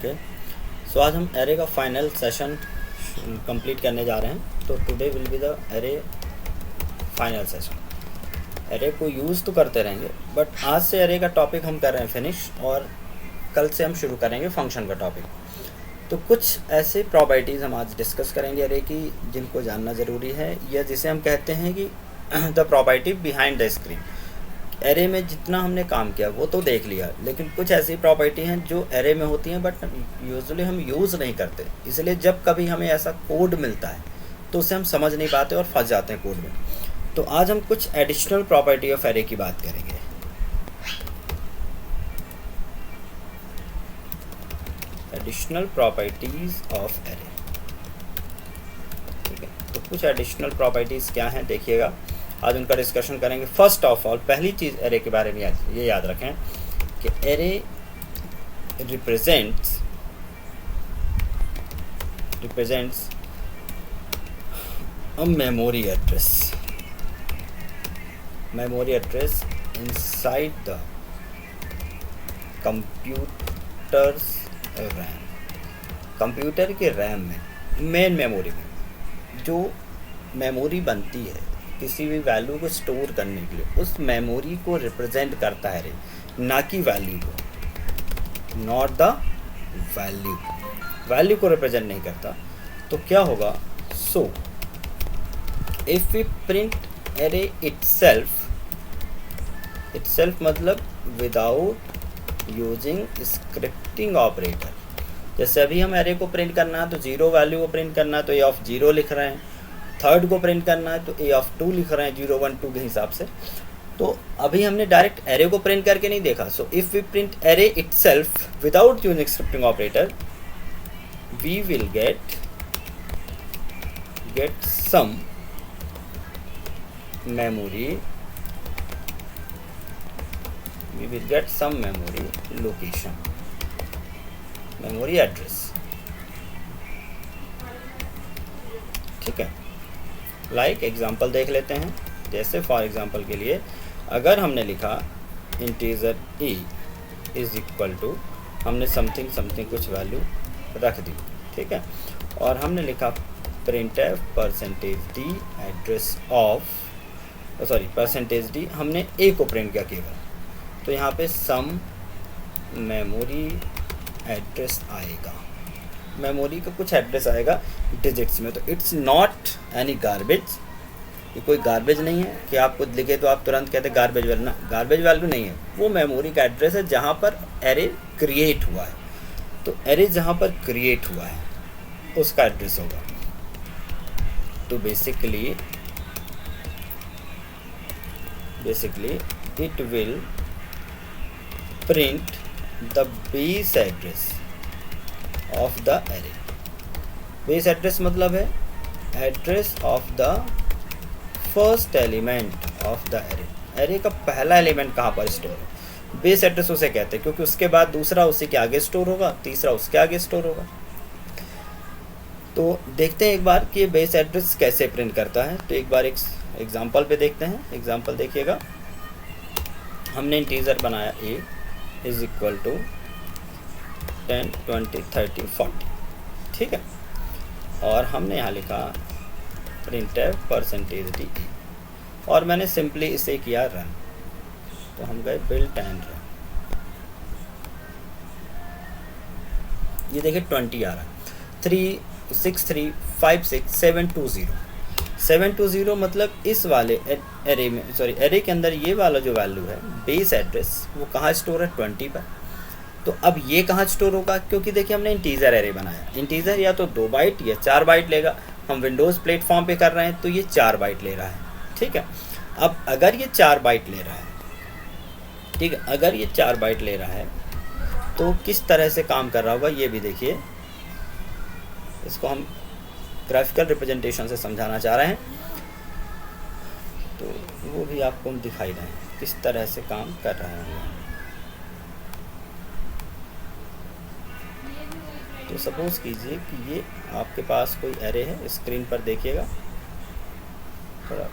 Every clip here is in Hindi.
ओके, सो आज हम एरे का फाइनल सेशन कंप्लीट करने जा रहे हैं। तो today will be the array final session. Array को यूज़ तो करते रहेंगे, बट आज से एरे का टॉपिक हम कर रहे हैं फिनिश, और कल से हम शुरू करेंगे फंक्शन का टॉपिक। तो कुछ ऐसे प्रॉपर्टीज़ हम आज डिस्कस करेंगे एरे की जिनको जानना ज़रूरी है, या जिसे हम कहते हैं कि the property behind the screen. Array में जितना हमने काम किया वो तो देख लिया, लेकिन कुछ ऐसी प्रॉपर्टी हैं जो एरे में होती हैं बट यूजुअली हम यूज़ नहीं करते। इसलिए जब कभी हमें ऐसा कोड मिलता है तो उसे हम समझ नहीं पाते और फंस जाते हैं कोड में। तो आज हम कुछ एडिशनल प्रॉपर्टी ऑफ एरे की बात करेंगे। एडिशनल प्रॉपर्टीज ऑफ एरे, ठीक है। तो कुछ एडिशनल प्रॉपर्टीज क्या हैं देखिएगा, आज उनका डिस्कशन करेंगे। फर्स्ट ऑफ ऑल, पहली चीज़ एरे के बारे में ये याद रखें कि array represents a memory address inside the computers RAM. Computer के रैम में, मेन मेमोरी में जो मेमोरी बनती है किसी भी वैल्यू को स्टोर करने के लिए, उस मेमोरी को रिप्रेजेंट करता है एरे, ना कि वैल्यू को। नॉट द वैल्यू को रिप्रेजेंट नहीं करता। तो क्या होगा? So if we print array itself मतलब विदाउट यूजिंग स्क्रिप्टिंग ऑपरेटर। जैसे अभी हम एरे को प्रिंट करना है तो जीरो वैल्यू को प्रिंट करना है तो ए ऑफ जीरो लिख रहे हैं, थर्ड को प्रिंट करना है तो ए ऑफ 2 लिख रहे हैं 0 1 2 के हिसाब से। तो अभी हमने डायरेक्ट एरे को प्रिंट करके नहीं देखा। So if we print array itself without using scripting operator, we will get some memory location, memory address, ठीक है। लाइक एग्जांपल देख लेते हैं। जैसे फॉर एग्जांपल के लिए अगर हमने लिखा integer e is equal to, हमने समथिंग कुछ वैल्यू रख दी, ठीक है, और हमने लिखा printf %d address of %d, हमने ए को प्रिंट किया केवल, तो यहाँ पे सम मेमोरी एड्रेस आएगा, मेमोरी का कुछ एड्रेस आएगा डिजिट्स में। तो इट्स नॉट एनी गार्बेज, ये कोई गार्बेज नहीं है कि आपको लिखे तो आप तुरंत कहते गार्बेज वैल्यू। ना, गार्बेज वैल्यू नहीं है, वो मेमोरी का एड्रेस है जहाँ पर एरे क्रिएट हुआ है। तो एरे जहाँ पर क्रिएट हुआ है उसका एड्रेस होगा। तो basically it will print the base address of the array. base address मतलब है address of the first element of the array. Array का पहला एलिमेंट कहाँ पर स्टोर है, बेस एड्रेस उसे कहते हैं, क्योंकि उसके बाद दूसरा उसी के आगे स्टोर होगा, तीसरा उसके आगे स्टोर होगा। तो देखते हैं एक बार कि ये बेस एड्रेस कैसे प्रिंट करता है। तो एक बार एक एग्जाम्पल पे देखते हैं। एग्जाम्पल देखिएगा, हमने इंटीजर बनाया a इज इक्वल टू 10 20 30 40, ठीक है, और हमने यहाँ लिखा printf %d, और मैंने सिंपली इसे किया रन। तो हम गए बिल्ट एंड रन, ये देखिए 20 आ रहा है। 3 6 3 5 6 720 मतलब इस वाले एरे में, एरे के अंदर ये वाला जो वैल्यू है बेस एड्रेस, वो कहाँ स्टोर है 20 पर। तो अब ये कहाँ स्टोर होगा, क्योंकि देखिए हमने इंटीजर एरे बनाया। इंटीजर या तो 2 बाइट या 4 बाइट लेगा। हम विंडोज़ प्लेटफॉर्म पे कर रहे हैं तो ये 4 बाइट ले रहा है, ठीक है। अब अगर ये 4 बाइट ले रहा है, ठीक है, अगर ये 4 बाइट ले रहा है तो किस तरह से काम कर रहा होगा ये भी देखिए। इसको हम ग्राफिकल रिप्रेजेंटेशन से समझाना चाह रहे हैं, तो वो भी आपको हम दिखाई रहे हैं किस तरह से काम कर रहे हैं। तो सपोज कीजिए कि ये आपके पास कोई एरे है, स्क्रीन पर देखिएगा, थोड़ा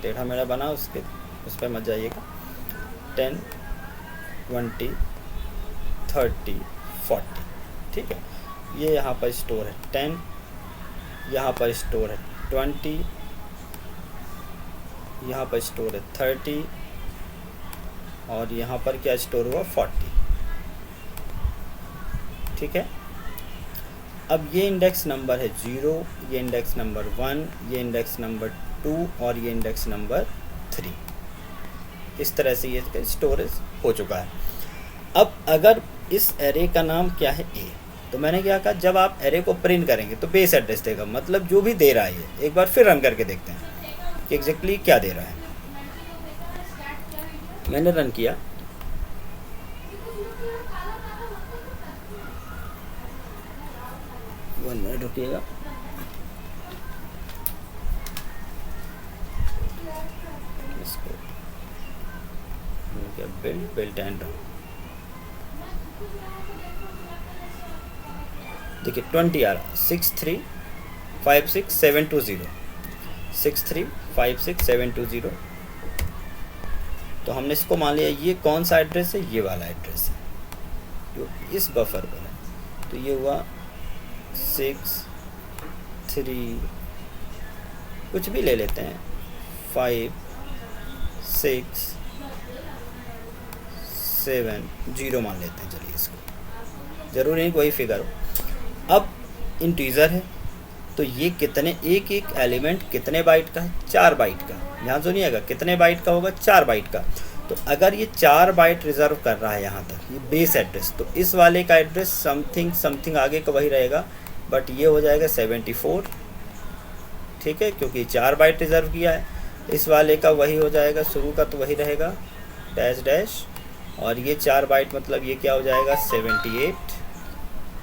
टेढ़ा मेढ़ा बना, उस पर मत जाइएगा। 10 20 30 40, ठीक है। ये यहाँ पर स्टोर है 10, यहाँ पर स्टोर है 20, यहाँ पर स्टोर है 30 और यहाँ पर क्या स्टोर हुआ 40, ठीक है। अब ये इंडेक्स नंबर है 0, ये इंडेक्स नंबर 1, ये इंडेक्स नंबर 2 और ये इंडेक्स नंबर 3। इस तरह से ये स्टोरेज हो चुका है। अब अगर इस एरे का नाम क्या है ए, तो मैंने क्या कहा, जब आप एरे को प्रिंट करेंगे तो बेस एड्रेस देगा, मतलब जो भी दे रहा है ये। एक बार फिर रन करके देखते हैं कि एग्जैक्टली क्या दे रहा है। मैंने रन किया, वन मिनट रुकिएगा। इसको बिल्ट एंड रन, देखिए 20 आ रहा, 6356720, 6356720। तो हमने इसको मान लिया ये कौन सा एड्रेस है, ये वाला एड्रेस है जो इस बफर पर है। तो ये हुआ 6 3 कुछ भी ले लेते हैं, 5 6 7 0 मान लेते हैं। चलिए इसको, जरूरी नहीं कोई फिगर हो। अब इंटीजर है तो ये कितने, एक एक एलिमेंट कितने बाइट का है, 4 बाइट का। यहाँ तो नहीं आएगा कितने बाइट का होगा, 4 बाइट का। तो अगर ये 4 बाइट रिजर्व कर रहा है यहाँ तक, ये बेस एड्रेस, तो इस वाले का एड्रेस समथिंग समथिंग आगे का वही रहेगा, बट ये हो जाएगा 74, ठीक है, क्योंकि 4 बाइट रिजर्व किया है। इस वाले का वही हो जाएगा, शुरू का तो वही रहेगा डैश डैश, और ये 4 बाइट मतलब ये क्या हो जाएगा 78,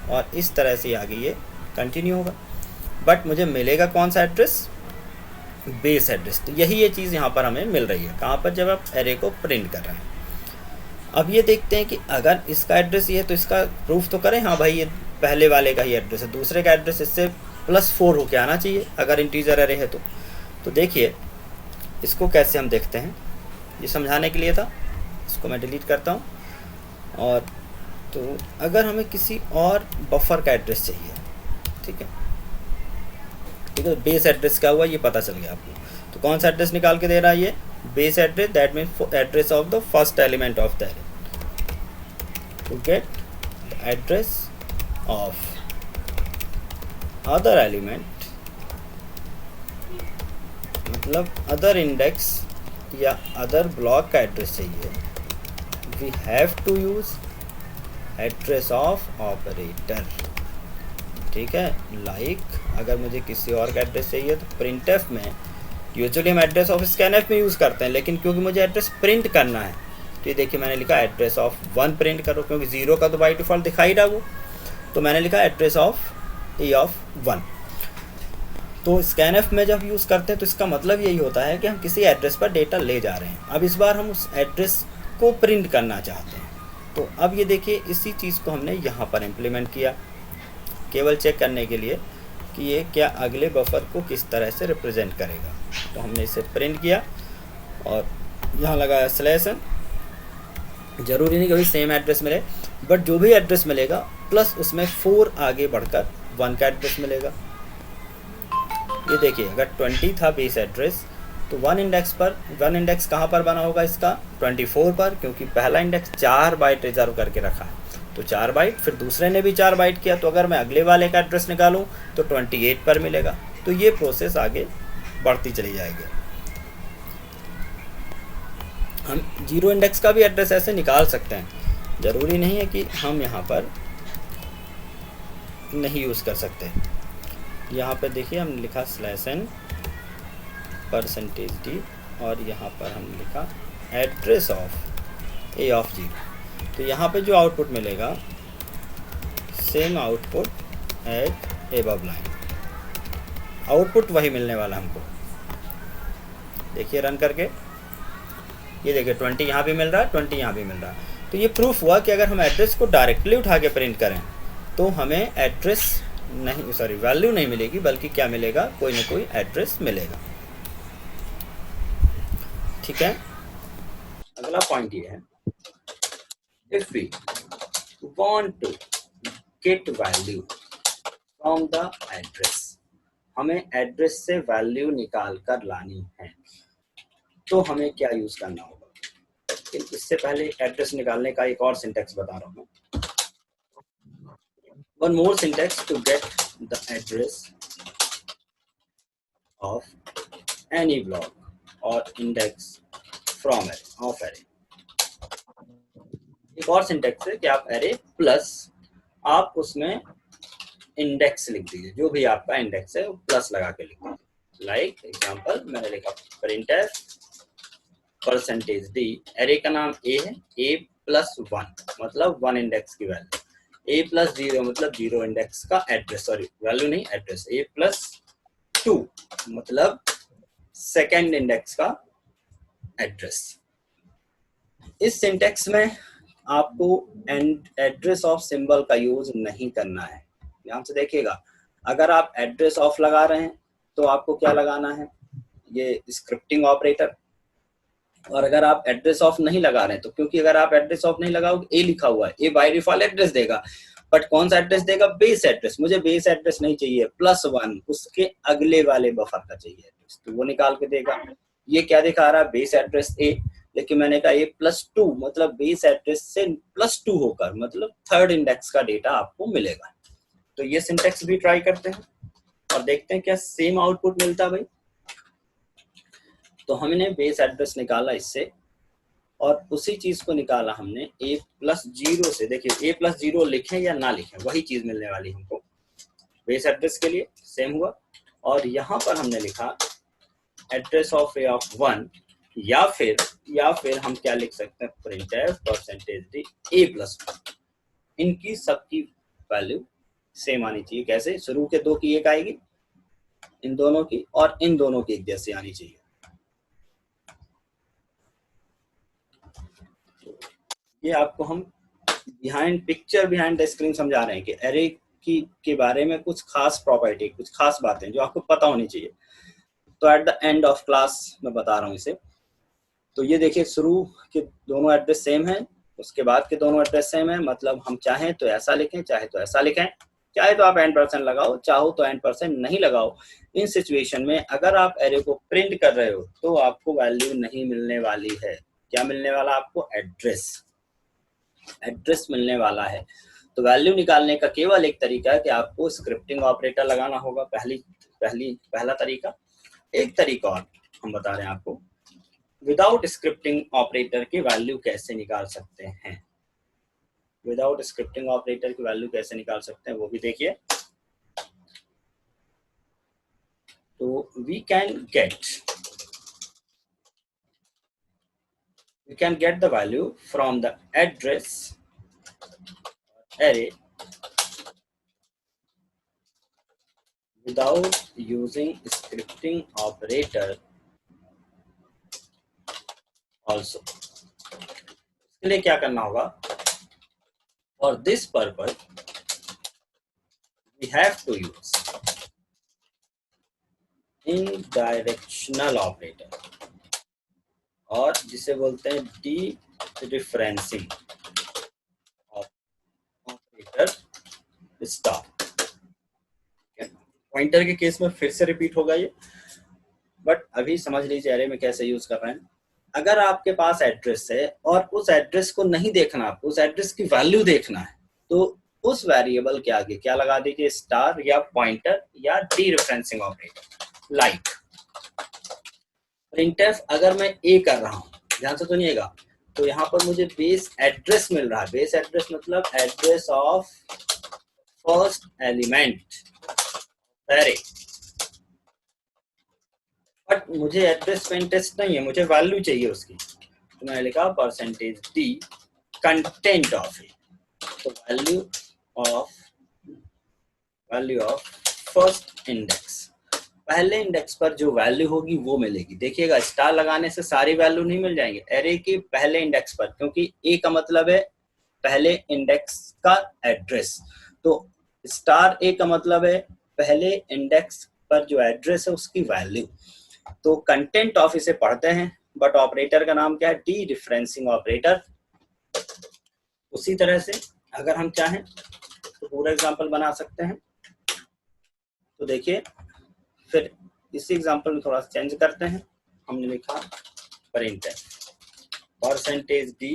और इस तरह से आगे ये कंटिन्यू होगा। बट मुझे मिलेगा कौन सा एड्रेस, बेस एड्रेस। तो यही ये चीज़ यहाँ पर हमें मिल रही है, कहाँ पर, जब आप एरे को प्रिंट कर रहे हैं। अब ये देखते हैं कि अगर इसका एड्रेस ये है तो इसका प्रूफ तो करें, हाँ भाई ये पहले वाले का ही एड्रेस है, दूसरे का एड्रेस इससे +4 होके आना चाहिए अगर इंटीजर एरे है तो देखिए इसको कैसे हम देखते हैं, ये समझाने के लिए था। इसको मैं डिलीट करता हूँ। और तो अगर हमें किसी और बफर का एड्रेस चाहिए, ठीक है, बेस एड्रेस क्या हुआ ये पता चल गया आपको। तो कौन सा एड्रेस निकाल के दे रहा है ये, base address, that means address of the first element of the array, to get the address of other element, मतलब अदर इंडेक्स या अदर ब्लॉक का एड्रेस चाहिए, we have to use address of operator, ठीक है। लाइक अगर मुझे किसी और का एड्रेस चाहिए तो प्रिंटएफ में यूजुअली हम एड्रेस ऑफ स्कैनएफ में यूज़ करते हैं, लेकिन क्योंकि मुझे एड्रेस प्रिंट करना है तो ये देखिए मैंने लिखा एड्रेस ऑफ 1 प्रिंट करो, क्योंकि 0 का तो बाई डिफ़ॉल्ट दिखाई रहा वो, तो मैंने लिखा एड्रेस ऑफ ए ऑफ 1। तो स्कैनएफ में जब यूज़ करते हैं तो इसका मतलब यही होता है कि हम किसी एड्रेस पर डेटा ले जा रहे हैं। अब इस बार हम उस एड्रेस को प्रिंट करना चाहते हैं, तो अब ये देखिए इसी चीज़ को हमने यहाँ पर इम्प्लीमेंट किया, केवल चेक करने के लिए कि ये क्या अगले बफर को किस तरह से रिप्रेजेंट करेगा। तो हमने इसे प्रिंट किया और यहाँ लगाया /n। ज़रूरी नहीं कि सेम एड्रेस मिले, बट जो भी एड्रेस मिलेगा प्लस उसमें 4 आगे बढ़कर 1 का एड्रेस मिलेगा। ये देखिए अगर 20 था बेस एड्रेस तो 1 इंडेक्स कहाँ पर बना होगा इसका, 24 पर, क्योंकि पहला इंडेक्स 4 बाइट रिजर्व करके रखा है, तो 4 बाइट, फिर दूसरे ने भी 4 बाइट किया, तो अगर मैं अगले वाले का एड्रेस निकालूं तो 28 पर मिलेगा। तो ये प्रोसेस आगे बढ़ती चली जाएगी। हम 0 इंडेक्स का भी एड्रेस ऐसे निकाल सकते हैं, ज़रूरी नहीं है कि हम यहाँ पर नहीं यूज़ कर सकते। यहाँ पर देखिए हमने लिखा /n %d और यहाँ पर हमने लिखा एड्रेस ऑफ ए ऑफ 0। तो यहाँ पे जो आउटपुट मिलेगा same output at above line, output वही मिलने वाला हमको। देखिए रन करके ये देखिए 20 यहाँ भी मिल रहा है, 20 यहाँ भी मिल रहा है। तो ये प्रूफ हुआ कि अगर हम एड्रेस को डायरेक्टली उठा के प्रिंट करें तो हमें एड्रेस नहीं, सॉरी वैल्यू नहीं मिलेगी, बल्कि क्या मिलेगा, कोई ना कोई एड्रेस मिलेगा, ठीक है। अगला पॉइंट ये है, if we want to get value from the address, हमें एड्रेस से वैल्यू निकाल कर लानी है, तो हमें क्या यूज करना होगा। लेकिन इससे पहले एड्रेस निकालने का एक और सिंटेक्स बता रहा हूँ। One more syntax to get the address of any block or index from array of array. एक और सिंटेक्स है कि आप एरे प्लस आप उसमें इंडेक्स लिख दीजिए, जो भी आपका इंडेक्स है वो प्लस लगा के लिख दीजिए। लाइक एग्जांपल मैंने लिखा प्रिंटफ %d, एरे का नाम ए है, a+1 मतलब 1 इंडेक्स की वैल्यू, a+0 मतलब 0 इंडेक्स का एड्रेस, सॉरी वैल्यू नहीं एड्रेस, a+2 मतलब सेकेंड इंडेक्स का एड्रेस। इस सिंटेक्स में आपको एड्रेस ऑफ सिंबल का यूज नहीं करना है। ध्यान से देखिएगा, अगर आप एड्रेस ऑफ लगा रहे हैं तो आपको क्या लगाना है, ये स्क्रिप्टिंग ऑपरेटर। और अगर आप एड्रेस ऑफ नहीं लगा रहे हैं तो, क्योंकि अगर आप एड्रेस ऑफ नहीं लगाओगे, ए लिखा हुआ है, ए बाय डिफॉल्ट एड्रेस देगा, बट कौन सा एड्रेस देगा, बेस एड्रेस। मुझे बेस एड्रेस नहीं चाहिए, +1 उसके अगले वाले बफर का चाहिए एड्रेस, तो वो निकाल के देगा। ये क्या दिखा रहा है, बेस एड्रेस ए, लेकिन मैंने कहा a+2 मतलब बेस एड्रेस से +2 होकर मतलब थर्ड इंडेक्स का डेटा आपको मिलेगा। तो ये सिंटेक्स भी ट्राई करते हैं और देखते हैं क्या सेम आउटपुट मिलता है भाई। तो हमने बेस एड्रेस निकाला इससे, और उसी चीज को निकाला हमने a+0 से। देखिए a+0 लिखें या ना लिखें वही चीज मिलने वाली हमको, बेस एड्रेस के लिए सेम हुआ। और यहाँ पर हमने लिखा एड्रेस ऑफ a(1), या फिर हम क्या लिख सकते हैं, प्रिंटफ %d a+1। इनकी सबकी वैल्यू सेम आनी चाहिए। कैसे, शुरू के दो की एक आएगी, इन दोनों की, और इन दोनों की एक जैसी आनी चाहिए। ये आपको हम पिक्चर बिहाइंड द स्क्रीन समझा रहे हैं कि एरे की के बारे में कुछ खास प्रॉपर्टी, कुछ खास बातें जो आपको पता होनी चाहिए। तो at the end of class मैं बता रहा हूँ इसे। तो ये देखिए, शुरू के दोनों एड्रेस सेम है, उसके बाद के दोनों एड्रेस सेम है, मतलब हम चाहें तो ऐसा लिखें, चाहे तो ऐसा लिखें, चाहे तो आप %, लगाओ, चाहो तो %, नहीं लगाओ। इन सिचुएशन में अगर आप एरे को प्रिंट कर रहे हो तो आपको वैल्यू नहीं मिलने वाली है। क्या मिलने वाला आपको, एड्रेस मिलने वाला है। तो वैल्यू निकालने का केवल एक तरीका है कि आपको स्क्रिप्टिंग ऑपरेटर लगाना होगा, पहला तरीका। एक तरीका और हम बता रहे हैं आपको, विदाउट स्क्रिप्टिंग ऑपरेटर की वैल्यू कैसे निकाल सकते हैं। विदाउट स्क्रिप्टिंग ऑपरेटर की वैल्यू कैसे निकाल सकते हैं वो भी देखिए। तो we can get the value from the address array without using scripting operator also। इसके लिए क्या करना होगा, for this purpose we have to use indirectional operator, और जिसे बोलते हैं डीरेफरेंसिंग ऑपरेटर स्टार। पॉइंटर के केस में फिर से रिपीट होगा ये, बट अभी समझ लीजिए एरे में कैसे यूज कर रहे हैं। अगर आपके पास एड्रेस है और उस एड्रेस को नहीं देखना, आपको उस एड्रेस की वैल्यू देखना है, तो उस वेरिएबल के आगे क्या लगा दीजिए, स्टार या पॉइंटर या डीरेफरेंसिंग ऑपरेटर। लाइक प्रिंटफ अगर मैं ए कर रहा हूं, ध्यान से सुनिएगा, तो यहाँ पर मुझे बेस एड्रेस मिल रहा है। बेस एड्रेस मतलब address of first element array, but मुझे एड्रेस पे इंटरेस्ट नहीं है, मुझे वैल्यू चाहिए उसकी। तो मैंने लिखा %d कंटेंट ऑफ ए, तो वैल्यू ऑफ फर्स्ट इंडेक्स, पहले इंडेक्स पर जो वैल्यू होगी वो मिलेगी। देखिएगा, स्टार लगाने से सारी वैल्यू नहीं मिल जाएंगे, एरे के पहले इंडेक्स पर, क्योंकि ए का मतलब है पहले इंडेक्स का एड्रेस, तो स्टार ए का मतलब है पहले इंडेक्स पर जो एड्रेस है उसकी वैल्यू। तो कंटेंट ऑफ इसे पढ़ते हैं, बट ऑपरेटर का नाम क्या है, डीरेफरेंसिंग ऑपरेटर। उसी तरह से अगर हम चाहें तो पूरा एग्जाम्पल बना सकते हैं। तो देखिए, फिर इसी एग्जाम्पल में थोड़ा सा चेंज करते हैं। हमने लिखा printf percentage D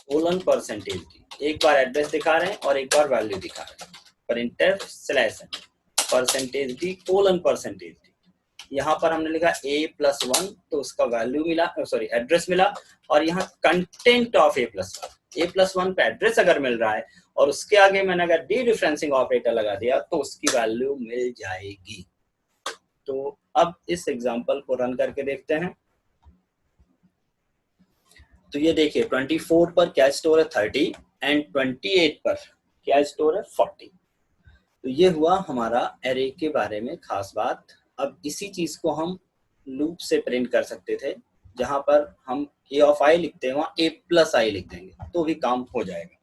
colon percentage D, एक बार एड्रेस दिखा रहे हैं और एक बार वैल्यू दिखा रहे हैं। printf slash percentage D colon percentage D, यहाँ पर हमने लिखा a+1 तो उसका वैल्यू मिला, सॉरी एड्रेस मिला, और यहाँ कंटेंट ऑफ a+1 पे एड्रेस अगर मिल रहा है और उसके आगे मैंने अगर डी डिफरेंसिंग ऑपरेटर लगा दिया तो उसकी वैल्यू मिल जाएगी। तो अब इस एग्जांपल को रन करके देखते हैं। तो ये देखिए 24 पर क्या स्टोर है 30 एंड 28 पर क्या स्टोर है 40। तो ये हुआ हमारा एरे के बारे में खास बात। अब इसी चीज को हम लूप से प्रिंट कर सकते थे, जहां पर हम a ऑफ i लिखते हैं वहां a+i लिख देंगे तो भी काम हो जाएगा।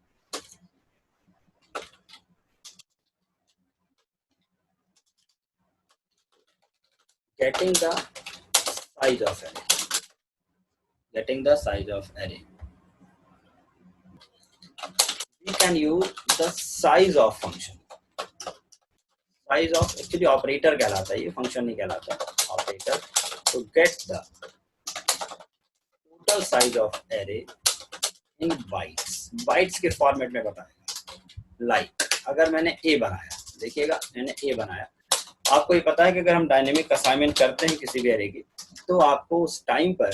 Getting the size of array. Getting the size of array. We can use the size of function. Size of actually operator कहलाता है, ये function नहीं कहलाता, operator. To get the total size of array in bytes. Bytes के फॉर्मेट में बताएगा। Like अगर मैंने a बनाया, देखिएगा मैंने a बनाया, आपको ये पता है कि अगर हम डायनेमिक असाइनमेंट करते हैं किसी भी एरे की तो आपको उस टाइम पर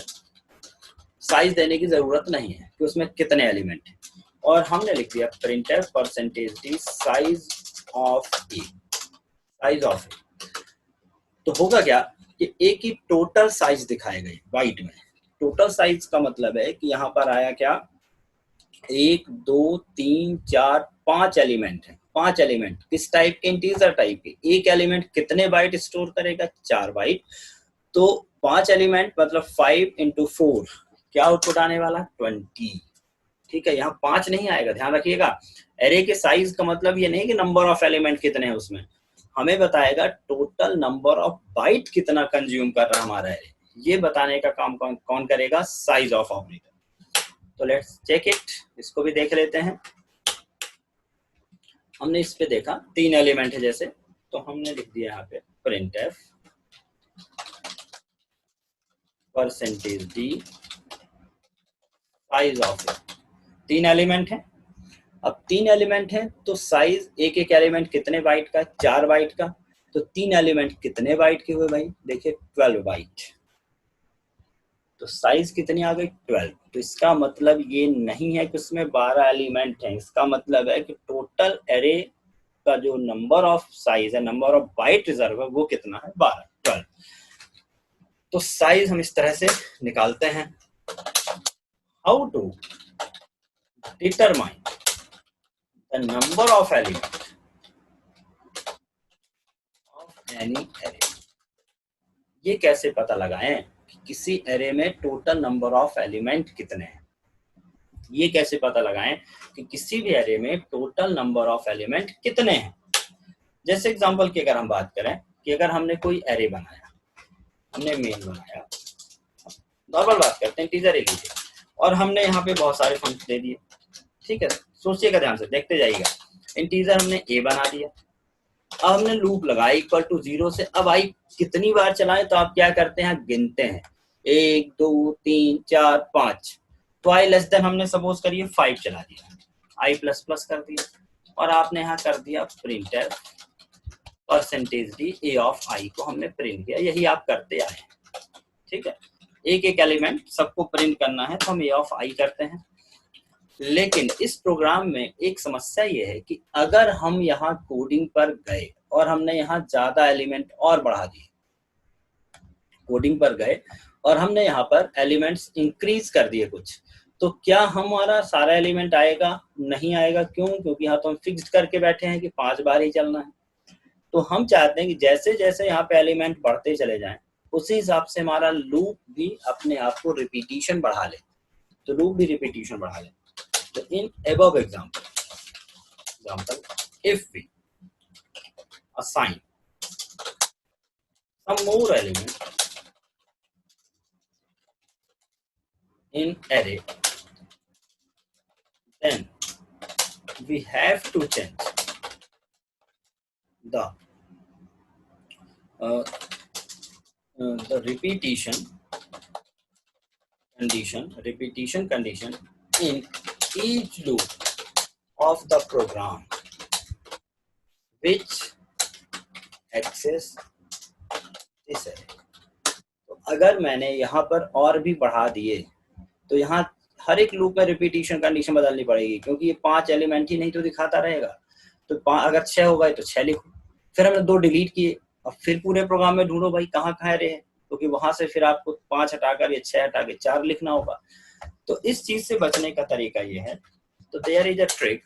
साइज देने की जरूरत नहीं है कि उसमें कितने एलिमेंट हैं, और हमने लिख दिया printf percentage D size of A, size of A. तो होगा क्या कि ए की टोटल साइज दिखाई गई बाइट में। टोटल साइज का मतलब है कि यहाँ पर आया क्या 1 2 3 4 5 एलिमेंट है। 5 एलिमेंट किस टाइप के, इंटीजर टाइप के। एक एलिमेंट कितने बाइट स्टोर करेगा 4 बाइट, तो 5 एलिमेंट मतलब 5 × 4 क्या आउटपुट आने वाला 20। ठीक है, यहाँ 5 नहीं आएगा, ध्यान रखिएगा। एरे के साइज का मतलब ये नहीं कि नंबर ऑफ एलिमेंट कितने हैं उसमें, हमें बताएगा टोटल नंबर ऑफ बाइट कितना कंज्यूम कर रहा हमारा एरे, ये बताने का काम कौन करेगा, साइज ऑफ ऑपरेटर। तो लेट्स चेक इट, इसको भी देख लेते हैं। हमने इस पे देखा 3 एलिमेंट है जैसे, तो हमने लिख दिया यहाँ पे printf percentage D size of A. 3 element है। अब 3 एलिमेंट है तो साइज एक एक एलिमेंट कितने बाइट का, 4 बाइट का। तो 3 एलिमेंट कितने बाइट के हुए भाई, देखिए 12 बाइट। तो साइज कितनी आ गई 12। तो इसका मतलब ये नहीं है कि उसमें 12 एलिमेंट हैं, इसका मतलब है कि टोटल एरे का जो नंबर ऑफ साइज है, नंबर ऑफ बाइट रिजर्व है, वो कितना है 12। तो साइज हम इस तरह से निकालते हैं। How to determine the number of element of any array. ये कैसे पता लगाएं किसी एरे में टोटल नंबर ऑफ एलिमेंट कितने हैं, ये कैसे पता लगाएं कि किसी भी एरे में टोटल नंबर ऑफ एलिमेंट कितने हैं। जैसे एग्जांपल की अगर हम बात करें कि अगर हमने कोई एरे बनाया, हमने मेन बनाया, नॉर्मल बात करते हैं, टीजर ए लीजिए, और हमने यहाँ पे बहुत सारे फंक्शन दे दिए। ठीक है, सोचिएगा ध्यान से, देखते जाइएगा। इंटीजर हमने ए बना दिया, अब हमने लूप लगाया इक्वल टू 0 से। अब आई कितनी बार चलाएं, तो आप क्या करते हैं, गिनते हैं 1 2 3 4 5। तो आई लेस देन हमने सपोज करिए 5 चला दिया, आई प्लस प्लस कर दिया, और आपने यहाँ कर दिया printer percentage D A of I को हमने प्रिंट किया। यही आप करते आए हैं। ठीक है, एक एक एलिमेंट सबको प्रिंट करना है तो हम ए ऑफ आई करते हैं। लेकिन इस प्रोग्राम में एक समस्या ये है कि अगर हम यहाँ कोडिंग पर गए और हमने यहाँ ज्यादा एलिमेंट और बढ़ा दिए, कोडिंग पर गए और हमने यहाँ पर एलिमेंट्स इंक्रीज कर दिए कुछ, तो क्या हमारा सारा एलिमेंट आएगा, नहीं आएगा। क्यों, क्योंकि यहाँ तो हम फिक्स्ड करके बैठे हैं कि 5 बार ही चलना है। तो हम चाहते हैं कि जैसे जैसे यहाँ पे एलिमेंट बढ़ते चले जाएं, उसी हिसाब से हमारा लूप भी अपने आप को रिपीटिशन बढ़ा ले, तो लूप भी रिपीटिशन बढ़ा ले। तो इन above example, if we assign some more element in array, then we have to change the repetition condition in each loop of the program which access this array. तो अगर मैंने यहाँ पर और भी बढ़ा दिए तो यहाँ हर एक लूप में रिपीटिशन कंडीशन बदलनी पड़ेगी, क्योंकि ये 5 एलिमेंट ही नहीं तो दिखाता रहेगा। तो अगर 6 होगा तो 6 लिखो, फिर हमने 2 डिलीट किए, अब फिर पूरे प्रोग्राम में ढूंढो भाई कहाँ कहाँ रहे हैं, क्योंकि वहां से फिर आपको 5 हटाकर या 6 हटा के 4 लिखना होगा। तो इस चीज से बचने का तरीका ये है। तो there is a trick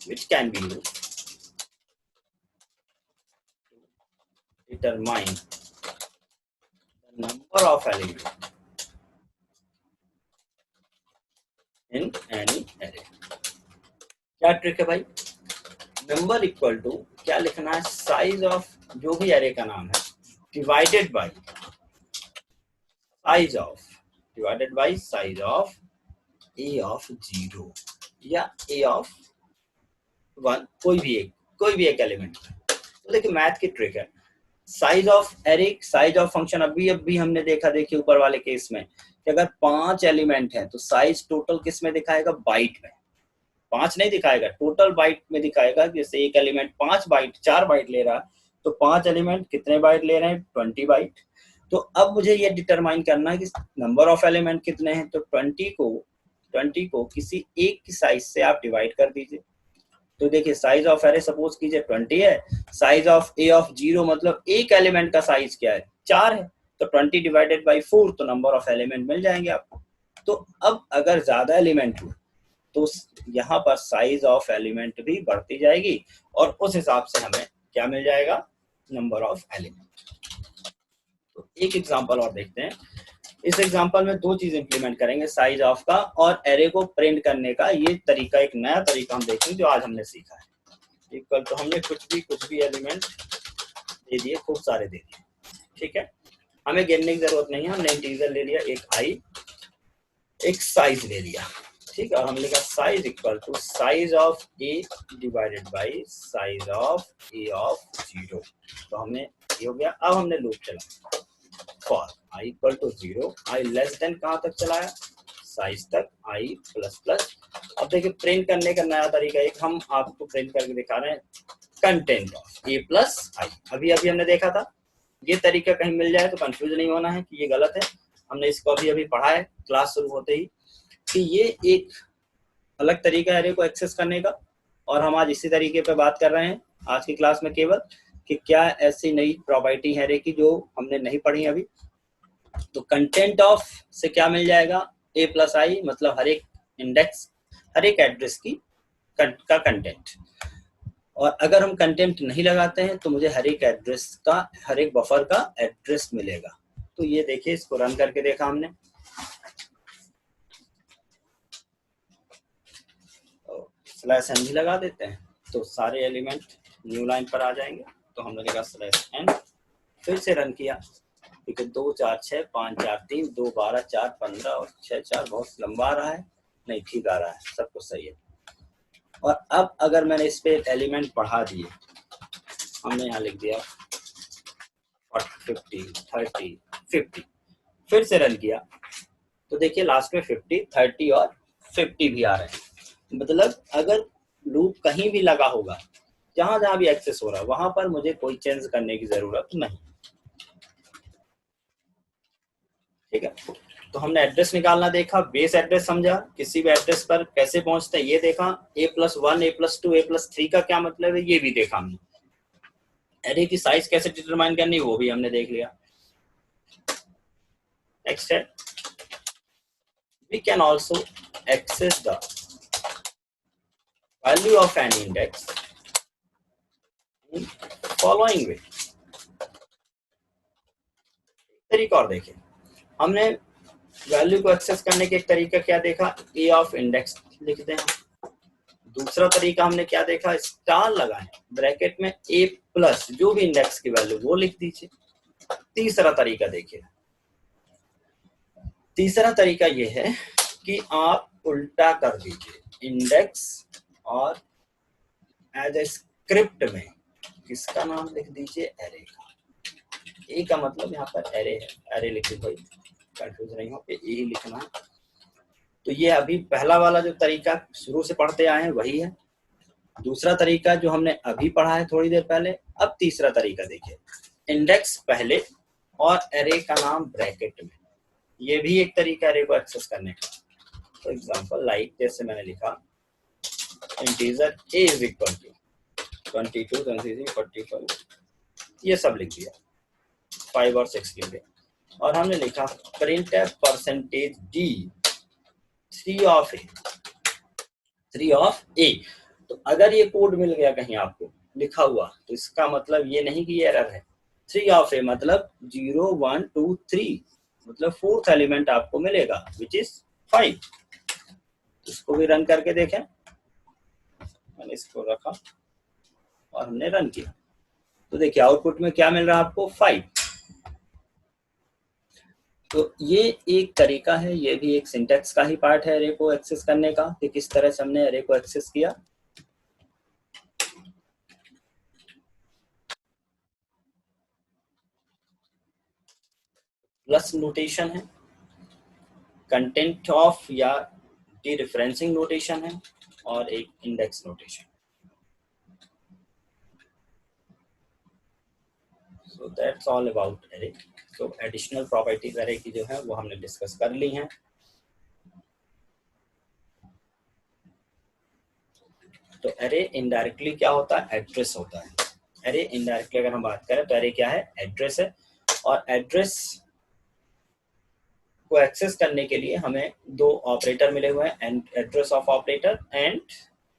which can be used to determine the number of elements in any array। क्या ट्रिक है भाई? नंबर इक्वल टू क्या लिखना है, साइज ऑफ जो भी एरे का नाम है divided by size of a of 0 या ए ऑफ 1, कोई भी एक एलिमेंट। तो देखिए मैथ की ट्रिक है, size of array, size of function अभी हमने देखा, देखिए ऊपर वाले केस में कि अगर 5 एलिमेंट है तो साइज टोटल किस में दिखाएगा, बाइट में। 5 नहीं दिखाएगा, टोटल बाइट में दिखाएगा। जैसे एक एलिमेंट 4 बाइट ले रहा है तो 5 एलिमेंट कितने बाइट ले रहे हैं, 20 बाइट। तो अब मुझे ये डिटरमाइन करना है कि नंबर ऑफ एलिमेंट कितने हैं। तो 20 को किसी एक की साइज से आप डिवाइड कर दीजिए। तो देखिए साइज ऑफ एरे सपोज कीजिए 20 है, साइज ऑफ ए ऑफ 0 मतलब एक एलिमेंट का साइज क्या है, 4 है, तो 20 डिवाइडेड बाई 4 तो नंबर ऑफ एलिमेंट मिल जाएंगे आपको। तो अब अगर ज्यादा एलिमेंट हो तो यहाँ पर साइज ऑफ एलिमेंट भी बढ़ती जाएगी और उस हिसाब से हमें क्या मिल जाएगा, नंबर ऑफ एलिमेंट। तो एक एग्जांपल और देखते हैं। इस एग्जांपल में 2 चीज इंप्लीमेंट करेंगे, साइज ऑफ का और एरे को प्रिंट करने का। ये तरीका एक नया तरीका हम देखेंगे जो आज हमने सीखा है। इक्वल तो हमने कुछ भी एलिमेंट दे दिए, खूब सारे दे दिए, ठीक है, हमें गिनने की जरूरत नहीं है। हमने इंटीजर ले लिया, एक आई, एक साइज ले लिया, ठीक है, और हमने लिखा size equal to size of a divided by size of a of 0। तो हमने ये हो गया। अब हमने लूप चला for i equal to 0, i less than कहाँ तक चलाया, साइज तक, i प्लस प्लस। अब देखिए प्रिंट करने का नया तरीका, एक हम आपको प्रिंट करके दिखा रहे हैं, कंटेंट ऑफ ए प्लस आई। अभी हमने देखा था, ये तरीका कहीं मिल जाए तो कंफ्यूज नहीं होना है कि ये गलत है। हमने इसको अभी पढ़ा है क्लास शुरू होते ही कि ये एक अलग तरीका है एरे को एक्सेस करने का, और हम आज इसी तरीके पे बात कर रहे हैं आज की क्लास में केवल कि क्या ऐसी नई प्रॉपर्टी है एरे की जो हमने नहीं पढ़ी अभी। तो कंटेंट ऑफ से क्या मिल जाएगा, ए प्लस आई मतलब हर एक इंडेक्स, हर एक एड्रेस की का कंटेंट। और अगर हम कंटेंट नहीं लगाते हैं तो मुझे हर एक एड्रेस का, हर एक बफर का एड्रेस मिलेगा। तो ये देखिए, इसको रन करके देखा हमने, स्लैश एन भी लगा देते हैं तो सारे एलिमेंट न्यू लाइन पर आ जाएंगे। तो हमने लिखा स्लैश एन, फिर से रन किया, ठीक है, 2 4 6 5 4 3 2 12 4 15 और 6 4 बहुत लंबा आ रहा है, नहीं ठीक आ रहा है, सब कुछ सही है। और अब अगर मैंने इस पे एलिमेंट बढ़ा दिए, हमने यहाँ लिख दिया 50 30 50, फिर से रन किया तो देखिए लास्ट में 50 30 और 50 भी आ रहे हैं। मतलब अगर लूप कहीं भी लगा होगा, जहां जहां भी एक्सेस हो रहा है, वहां पर मुझे कोई चेंज करने की जरूरत नहीं, ठीक है। तो हमने एड्रेस निकालना देखा, बेस एड्रेस समझा, किसी भी एड्रेस पर कैसे पहुंचते हैं ये देखा, a+1 a+2 a+3 का क्या मतलब है ये भी देखा हमने, एरे की साइज कैसे डिटरमाइन करनी वो भी हमने देख लिया। नेक्स्ट है, we can also access the value of an index in following way। तरीका और देखें, हमने वैल्यू को एक्सेस करने के एक तरीका क्या देखा, ए ऑफ इंडेक्स लिख दें। दूसरा तरीका हमने क्या देखा, स्टार लगाएं, ब्रैकेट में ए प्लस जो भी इंडेक्स की वैल्यू वो लिख दीजिए। तीसरा तरीका देखिए, तीसरा तरीका ये है कि आप उल्टा कर दीजिए, इंडेक्स और एज ए स्क्रिप्ट में किसका नाम लिख दीजिए, एरे का। ए का मतलब यहाँ पर एरे है, एरे लिखिए भाई, कंफ्यूज नहीं हो, ए ही लिखना है। तो ये अभी पहला वाला जो तरीका शुरू से पढ़ते आए हैं वही है। दूसरा तरीका जो हमने अभी पढ़ा है थोड़ी देर पहले। अब तीसरा तरीका देखिए, इंडेक्स पहले और एरे का नाम ब्रैकेट में। ये भी एक तरीका एरे को एक्सेस करने का। फॉर एग्जांपल लाइक जैसे मैंने लिखा integer a is equal to 22, 23, 45, ये सब लिख दिया 5 और 6 के लिए। और हमने लिखा print percentage d 3 of a, 3 of a। तो अगर ये कोड मिल गया कहीं आपको लिखा हुआ, तो इसका मतलब ये नहीं कि ये एरर है। 3 ऑफ a मतलब 0, 1, 2, 3, मतलब फोर्थ एलिमेंट आपको मिलेगा विच इज 5। इसको भी रन करके देखें। मैंने इसको रखा और हमने रन किया, तो देखिए आउटपुट में क्या मिल रहा है आपको, 5। तो ये एक तरीका है, ये भी एक सिंटैक्स का ही पार्ट है एरे को एक्सेस करने का, कि किस तरह से हमने एरे को एक्सेस किया। प्लस नोटेशन है, कंटेंट ऑफ या डीरेफरेंसिंग नोटेशन है, और एक index notation. So that's all about array. तो एडिशनल प्रॉपर्टीज एरे की जो है वो हमने डिस्कस कर ली हैं। तो एरे इनडायरेक्टली क्या होता है, एड्रेस होता है। एरे इनडायरेक्टली अगर हम बात करें तो एरे क्या है, एड्रेस है। और एड्रेस को एक्सेस करने के लिए हमें दो ऑपरेटर मिले हुए हैं, address of operator and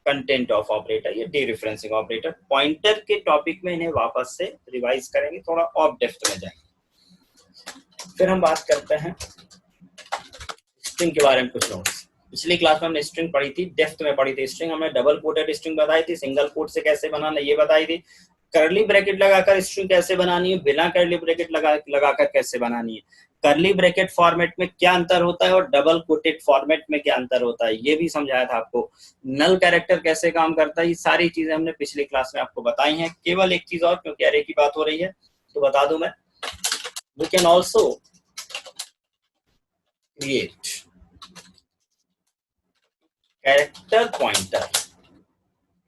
content of operator, ये डीरेफरेंसिंग ऑपरेटर। पॉइंटर के टॉपिक में इन्हें वापस से रिवाइज करेंगे, थोड़ा और डेप्थ में जाएंगे। फिर हम बात करते हैं स्ट्रिंग के बारे में कुछ नोट्स। पिछली क्लास में हमने स्ट्रिंग पढ़ी थी, डेप्थ में पढ़ी थी स्ट्रिंग। हमने डबल कोटेड स्ट्रिंग बताई थी, सिंगल कोट से कैसे बनाना ये बताई थी, कर्ली ब्रैकेट लगाकर स्ट्रिंग कैसे बनानी है, बिना कर्ली ब्रैकेट लगाकर कैसे बनानी है, कर्ली ब्रैकेट फॉर्मेट में क्या अंतर होता है और डबल कोटेड फॉर्मेट में क्या अंतर होता है, ये भी समझाया था आपको। नल कैरेक्टर कैसे काम करता है, ये सारी चीजें हमने पिछली क्लास में आपको बताई हैं। केवल एक चीज और, क्योंकि एरे की बात हो रही है तो बता दूं मैं, we can also create character pointer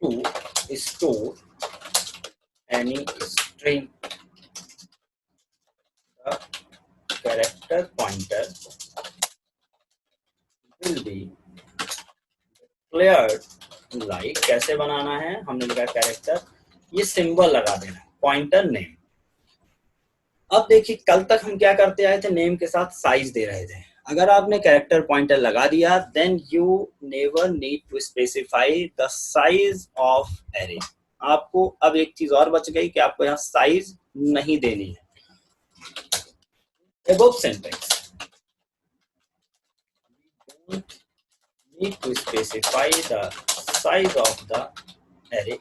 to store any string. The character pointer will be declared like, कैसे बनाना है, हमने लिखा कैरेक्टर, ये सिंबल लगा देना, पॉइंटर नेम। अब देखिए कल तक हम क्या करते आए थे, नेम के साथ साइज दे रहे थे। अगर आपने कैरेक्टर पॉइंटर लगा दिया, then you never need to specify the size of array. आपको अब एक चीज और बच गई कि आपको यहाँ साइज नहीं देनी है। above syntax, we don't need to specify the size of the array,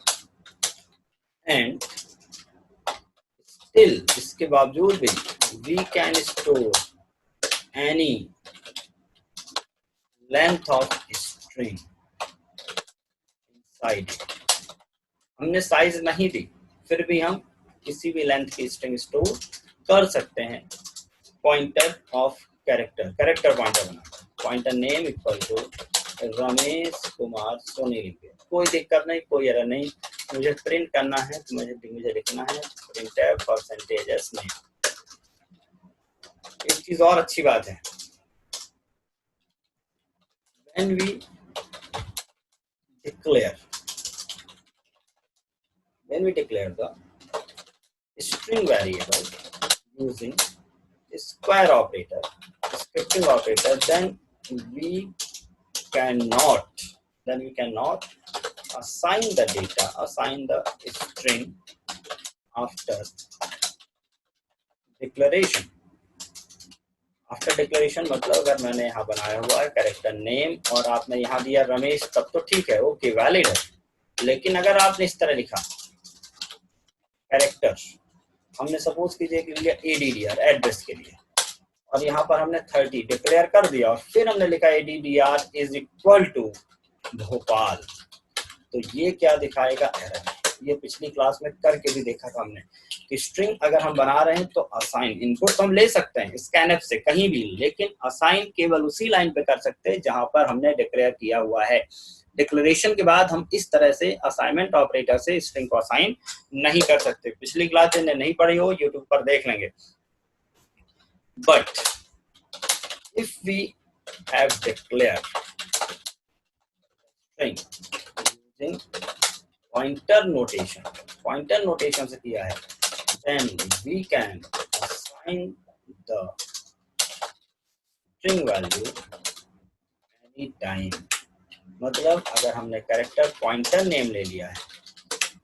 and still इसके बावजूद भी we can store any length of string inside it। हमने साइज नहीं दी, फिर भी हम किसी भी लेंथ की स्ट्रिंग स्टोर कर सकते हैं। Pointer of character, character pointer बना, pointer name equal to Ramesh Kumar Soni लिख दिया, कोई दिक्कत नहीं, कोई एरर नहीं। मुझे प्रिंट करना है तो मुझे लिखना है प्रिंट परसेंटेज नेम। एक चीज और अच्छी बात है, when we declare the string variable using square operator, scripting operator, then we cannot assign the string after declaration। After declaration मतलब अगर मैंने यहाँ बनाया हुआ है कैरेक्टर नेम और आपने यहाँ दिया रमेश, तब तो ठीक है, ओके वैलिड है। लेकिन अगर आपने इस तरह लिखा कैरेक्टर, हमने सपोज कीजिए कि लिया ADDR एड्रेस के लिए, और यहाँ पर हमने 30 डिक्लेयर कर दिया और फिर हमने लिखा ADDR is equal to Bhopal, तो ये क्या दिखाएगा? एरर। ये पिछली क्लास में करके भी देखा था हमने कि स्ट्रिंग अगर हम बना रहे हैं तो असाइन इनपुट तो हम ले सकते हैं स्कैनफ से कहीं भी, लेकिन असाइन केवल उसी लाइन पे कर सकते हैं जहां पर हमने डिक्लेयर किया हुआ है। डिक्लेरेशन के बाद हम इस तरह से असाइनमेंट ऑपरेटर से स्ट्रिंग को असाइन नहीं कर सकते। पिछली क्लास जिन्हें नहीं पढ़ी हो यूट्यूब पर देख लेंगे। But if we have declare string using pointer notation से किया है, then we can assign the string value anytime। मतलब अगर हमने कैरेक्टर पॉइंटर नेम ले लिया है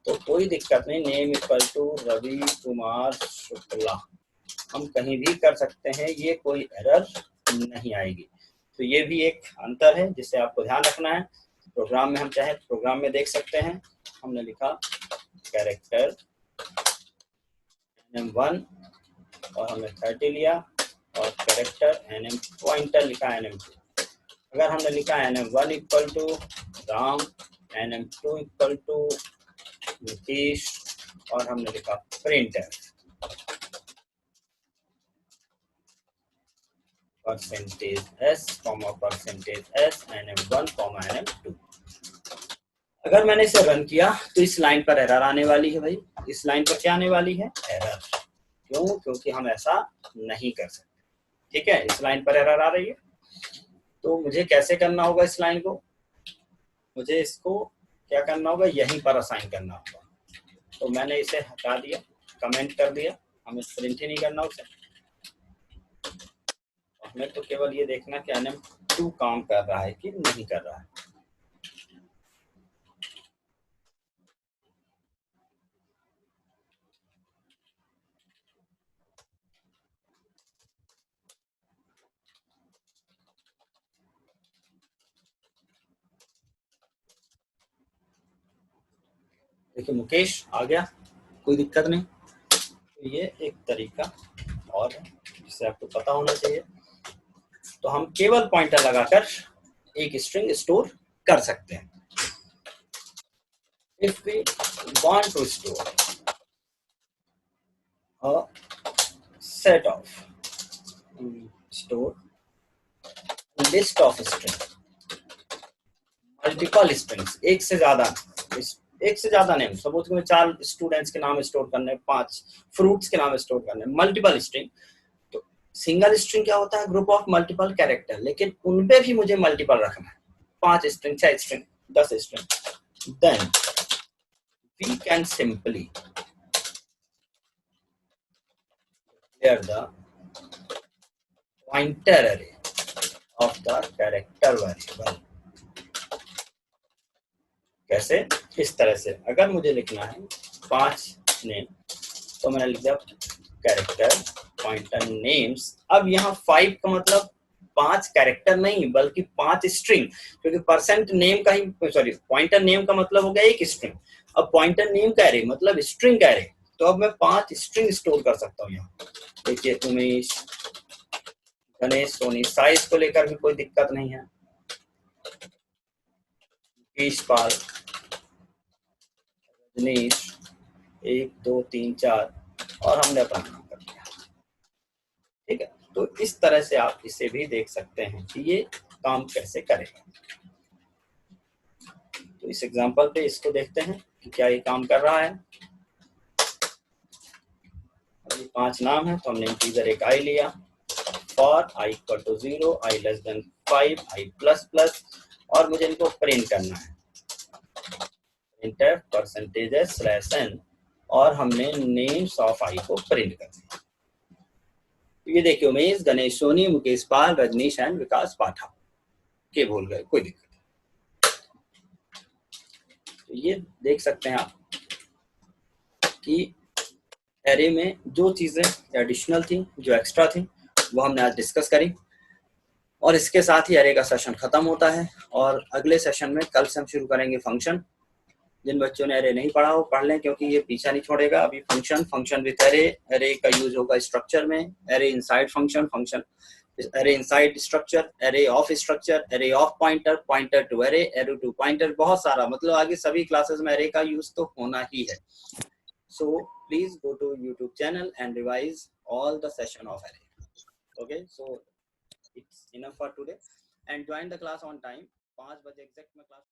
तो कोई दिक्कत नहीं, name equal to Ravi Kumar Shukla हम कहीं भी कर सकते हैं, ये कोई एरर नहीं आएगी। तो ये भी एक अंतर है जिसे आपको ध्यान रखना है। प्रोग्राम में हम चाहे प्रोग्राम में देख सकते हैं, हमने लिखा कैरेक्टर nm1 और हमने 30 लिया और कैरेक्टर nm पॉइंटर लिखा nm2। अगर हमने लिखा nm1 equal to Ram, nm2 equal to Mukesh और हमने लिखा printer %s, %s nm1, nm2। अगर मैंने इसे रन किया तो इस लाइन पर एरर आने वाली है। भाई इस लाइन पर क्या आने वाली है? एरर। क्यों? क्योंकि हम ऐसा नहीं कर सकते। ठीक है, इस लाइन पर एरर आ रही है। तो मुझे कैसे करना होगा इस लाइन को? मुझे इसको क्या करना होगा? यहीं पर असाइन करना होगा। तो मैंने इसे हटा दिया, कमेंट कर दिया, हमें प्रिंट ही नहीं करना उसे। हमें तो केवल ये देखना कि nm2 काम कर रहा है कि नहीं कर रहा है। देखिए मुकेश आ गया, कोई दिक्कत नहीं। तो ये एक तरीका और है जिसे आपको पता होना चाहिए। तो हम केवल पॉइंटर लगाकर एक स्ट्रिंग स्टोर कर सकते हैं। If we want to store a set of store list of string multiple strings, एक से ज्यादा नेम, सपोज में 4 स्टूडेंट्स के नाम स्टोर करने, 5 फ्रूट्स के नाम स्टोर करने, मल्टीपल स्ट्रिंग। तो सिंगल स्ट्रिंग क्या होता है? ग्रुप ऑफ मल्टीपल कैरेक्टर, लेकिन उनपे भी मुझे मल्टीपल रखना है, 5 string, 6 string, 10 string. Then we can simply declare the pointer array of the character variable। कैसे? इस तरह से अगर मुझे लिखना है 5 नेम तो मैंने लिख दिया कैरेक्टर पॉइंटर नेम्स। अब यहाँ 5 का मतलब 5 कैरेक्टर नहीं बल्कि 5 स्ट्रिंग, क्योंकि परसेंट नेम का ही पॉइंटर नेम का मतलब हो गया एक स्ट्रिंग। अब पॉइंटर नेम का एरे मतलब स्ट्रिंग का एरे, तो अब मैं 5 स्ट्रिंग स्टोर कर सकता हूँ यहाँ। देखिए उमेश, गणेश, सोनी, साइज को लेकर भी कोई दिक्कत नहीं है। पाल, रजनीश, 1 2 3 4 और हमने अपना काम कर दिया। ठीक है, तो इस तरह से आप इसे भी देख सकते हैं कि ये काम कैसे करेगा। तो इस एग्जांपल पे इसको देखते हैं कि क्या ये काम कर रहा है। अभी 5 नाम है तो हमने इंटीजर एक आई लिया, for i equal to 0, i less than 5, i plus plus, और मुझे इनको प्रिंट करना है, प्रिंटफ %n, और हमने नेम्स ऑफ i को प्रिंट कर दिया। तो ये देखिए उमेश, गणेश, सोनी, मुकेश पाल, रजनीश एंड विकास पाठा के भूल गए, कोई दिक्कत नहीं। तो ये देख सकते हैं आप कि एरे में जो चीजें एडिशनल थी, जो एक्स्ट्रा थी, वो हमने आज डिस्कस करी। और इसके साथ ही एरे का सेशन खत्म होता है और अगले सेशन में कल से हम शुरू करेंगे फंक्शन। जिन बच्चों ने एरे नहीं पढ़ा हो पढ़ लें, क्योंकि ये पीछा नहीं छोड़ेगा। अभी फंक्शन विथ एरे, एरे का यूज होगा स्ट्रक्चर में, array inside function array inside structure, array of structure, array of pointer, pointer to array to pointer, बहुत सारा, मतलब आगे सभी क्लासेस में एरे का यूज तो होना ही है। So please go to YouTube channel and revise all the session of array. Okay, so it's enough for today and join the class on time. 5 बजे एग्जैक्ट में क्लास